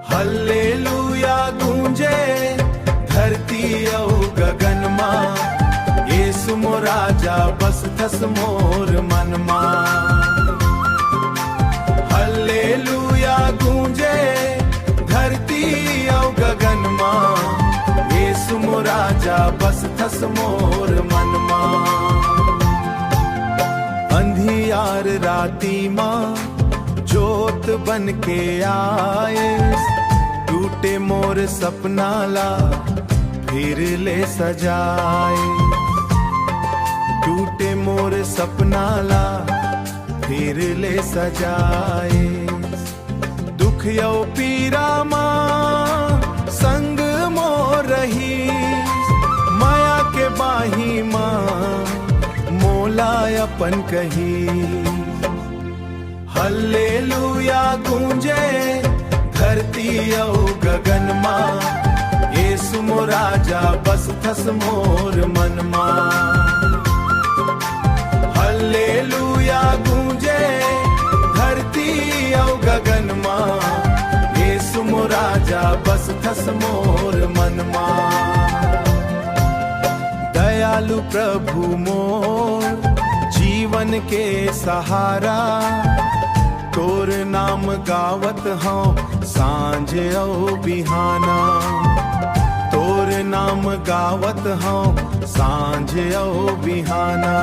Hallelujah गूंजे धरती औ गगन मां, येसु मो राजा बस थस मोर मन मां। हल्लेलुया गूंजे धरती औ गगन मां, येसु मो राजा बस थस मोर मन मां। अंधियार राती मां जोत बन के आए, टूटे मोर सपना ला फिर ले सजाए। टूटे मोर सपना ला फिर ले सजाए। दुख यौ पीरा मां संग मोर रही, माया के बाही मां मोला अपन कही। हल्लेलुया गूंजे धरती औ गगन मां, येसु मो राजा बस थस मोर मन मां। हल्लेलुया गूंजे धरती औ गगन मां, येसु मो राजा बस थस मोर मन मां। दयालु प्रभु मोर जीवन के सहारा, तोर नाम गावत हूँ सांझ औ बिहाना। तोर नाम गावत हूँ सांझ औ बिहाना।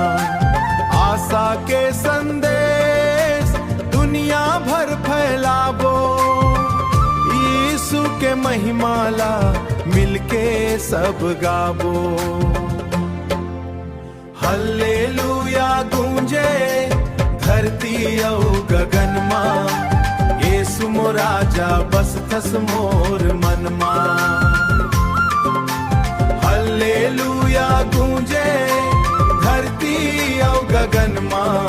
आशा के संदेश दुनिया भर फैलावो, यीशु के महिमाला मिलके सब गावो। हल्लेलुया गूंजे धरती औ गगन मां, येसु मो राजा बस थस मोर मन मां। हल्लेलुया गूंजे धरती औ गगन मां,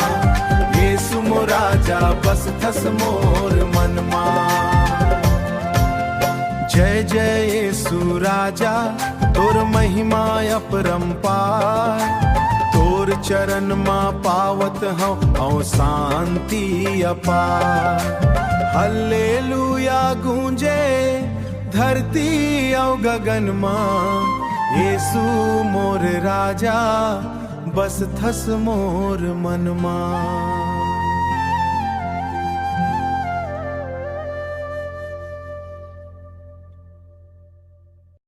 येसु मो राजा बस थस मोर मन मां। जय जय येसु राजा तोर महिमा अपरंपार, तोर चरण मां पावत हूँ शांति अपार। हल्लेलुया गूंजे धरती औ गगन मां, येसु मोर राजा बस थस मोर मन मां।